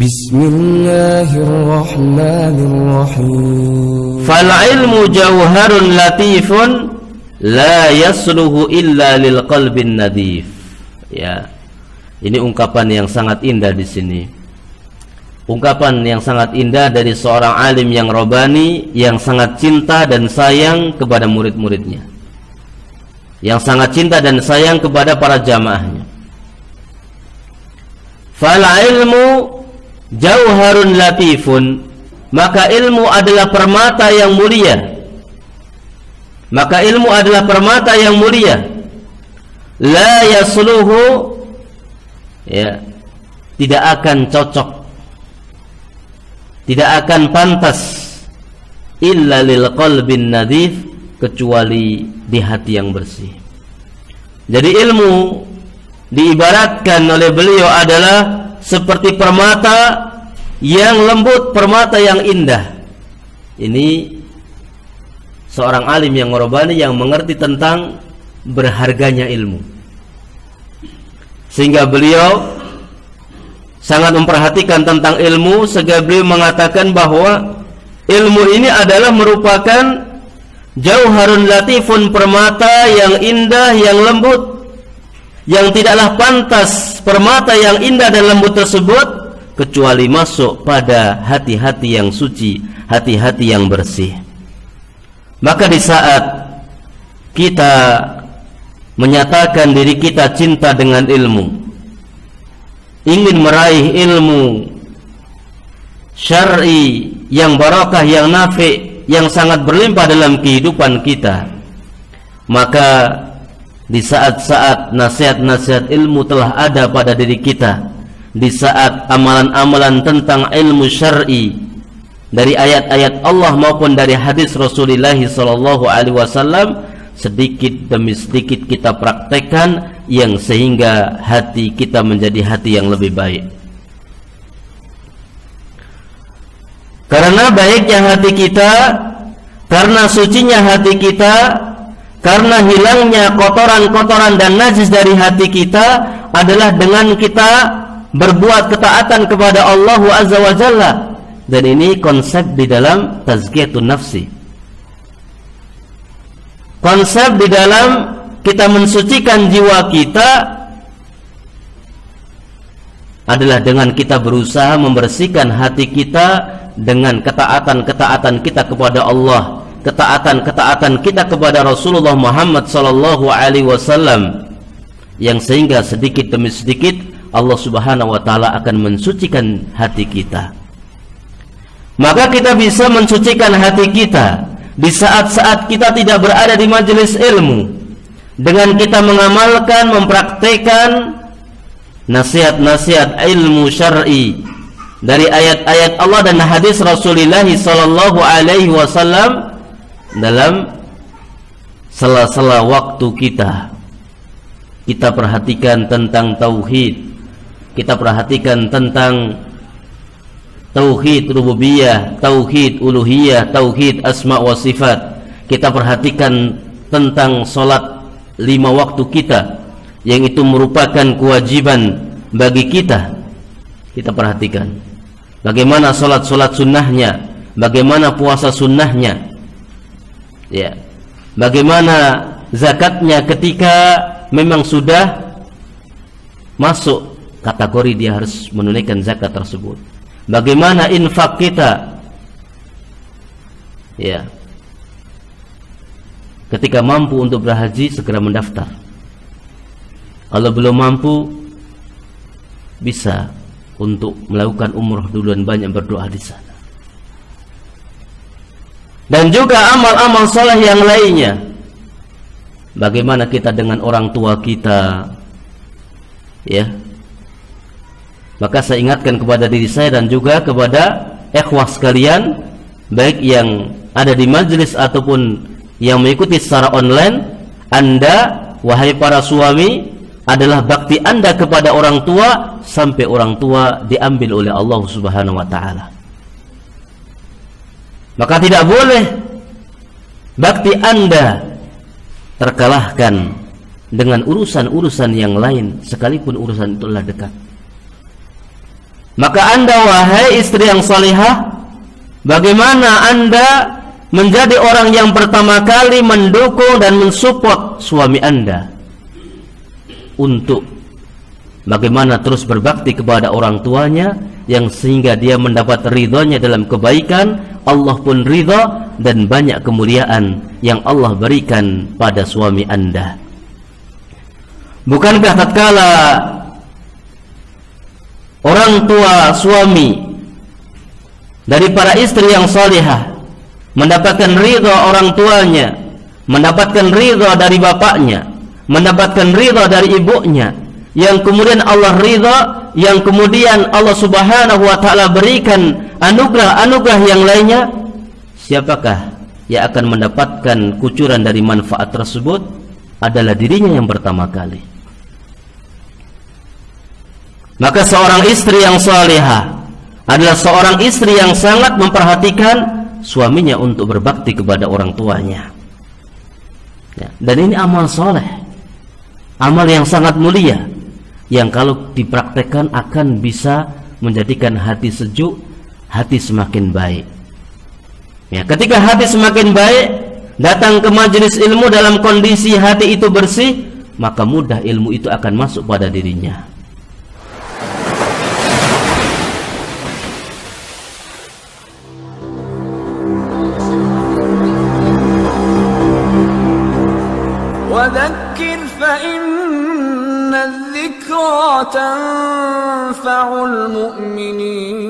Bismillahirrahmanirrahim. Fal ilmu jauharun latifun la yasluhu illa lil qalbin nadif. Ya. Ini ungkapan yang sangat indah di sini. Ungkapan yang sangat indah dari seorang alim yang robani, yang sangat cinta dan sayang kepada murid-muridnya, yang sangat cinta dan sayang kepada para jamaahnya. Fal ilmu jauharun latifun, maka ilmu adalah permata yang mulia. Maka ilmu adalah permata yang mulia. La yasluhu, ya, tidak akan cocok, tidak akan pantas illa lil qalbin nadif, kecuali di hati yang bersih. Jadi ilmu diibaratkan oleh beliau adalah seperti permata yang lembut, permata yang indah. Ini seorang alim yang rabbani yang mengerti tentang berharganya ilmu, sehingga beliau sangat memperhatikan tentang ilmu, sehingga beliau mengatakan bahwa ilmu ini adalah merupakan jauharun latifun, permata yang indah, yang lembut, yang tidaklah pantas permata yang indah dan lembut tersebut kecuali masuk pada hati-hati yang suci, hati-hati yang bersih. Maka di saat kita menyatakan diri kita cinta dengan ilmu, ingin meraih ilmu syar'i yang barakah, yang nafi', yang sangat berlimpah dalam kehidupan kita, maka di saat-saat nasihat-nasihat ilmu telah ada pada diri kita, di saat amalan-amalan tentang ilmu syar'i dari ayat-ayat Allah maupun dari hadis Rasulullah SAW, sedikit demi sedikit kita praktekkan, yang sehingga hati kita menjadi hati yang lebih baik. Karena baiknya hati kita, karena sucinya hati kita, karena hilangnya kotoran-kotoran dan najis dari hati kita adalah dengan kita berbuat ketaatan kepada Allah Azza wa Jalla. Dan ini konsep di dalam tazkiyatun nafsi, konsep di dalam kita mensucikan jiwa kita adalah dengan kita berusaha membersihkan hati kita dengan ketaatan-ketaatan kita kepada Allah, ketaatan-ketaatan kita kepada Rasulullah Muhammad sallallahu alaihi wasallam, yang sehingga sedikit demi sedikit Allah Subhanahu wa taala akan mensucikan hati kita. Maka kita bisa mensucikan hati kita di saat-saat kita tidak berada di majelis ilmu, dengan kita mengamalkan, mempraktekkan nasihat-nasihat ilmu syar'i dari ayat-ayat Allah dan hadis Rasulullah sallallahu alaihi wasallam dalam sela-sela waktu kita. Kita perhatikan tentang tauhid, kita perhatikan tentang tauhid rububiyah, tauhid uluhiyah, tauhid asma wa sifat. Kita perhatikan tentang salat 5 waktu kita, yang itu merupakan kewajiban bagi kita. Kita perhatikan bagaimana salat-salat sunnahnya, bagaimana puasa sunnahnya, ya, bagaimana zakatnya ketika memang sudah masuk kategori dia harus menunaikan zakat tersebut. Bagaimana infak kita, ya, ketika mampu untuk berhaji segera mendaftar. Kalau belum mampu, bisa untuk melakukan umrah dulu dan banyak berdoa di sana. Dan juga amal-amal saleh yang lainnya. Bagaimana kita dengan orang tua kita, ya. Maka saya ingatkan kepada diri saya dan juga kepada ikhwah sekalian, baik yang ada di majelis ataupun yang mengikuti secara online, Anda, wahai para suami, adalah bakti Anda kepada orang tua sampai orang tua diambil oleh Allah Subhanahu wa taala. Maka tidak boleh bakti Anda terkalahkan dengan urusan-urusan yang lain, sekalipun urusan itu adalah dekat. Maka Anda wahai istri yang salihah, bagaimana Anda menjadi orang yang pertama kali mendukung dan mensupport suami Anda untuk bagaimana terus berbakti kepada orang tuanya, yang sehingga dia mendapat ridhonya dalam kebaikan, Allah pun ridha, dan banyak kemuliaan yang Allah berikan pada suami Anda. Bukankah tatkala orang tua suami dari para istri yang salihah mendapatkan ridha orang tuanya, mendapatkan ridha dari bapaknya, mendapatkan ridha dari ibunya, yang kemudian Allah ridha, yang kemudian Allah Subhanahu wa taala berikan anugerah-anugerah yang lainnya, siapakah yang akan mendapatkan kucuran dari manfaat tersebut? Adalah dirinya yang pertama kali. Maka seorang istri yang salihah adalah seorang istri yang sangat memperhatikan suaminya untuk berbakti kepada orang tuanya. Ya, dan ini amal soleh, amal yang sangat mulia, yang kalau dipraktekkan akan bisa menjadikan hati sejuk, hati semakin baik. Ya, ketika hati semakin baik, datang ke majelis ilmu dalam kondisi hati itu bersih, maka mudah ilmu itu akan masuk pada dirinya. وذكر فإن الذكرى تنفع المؤمنين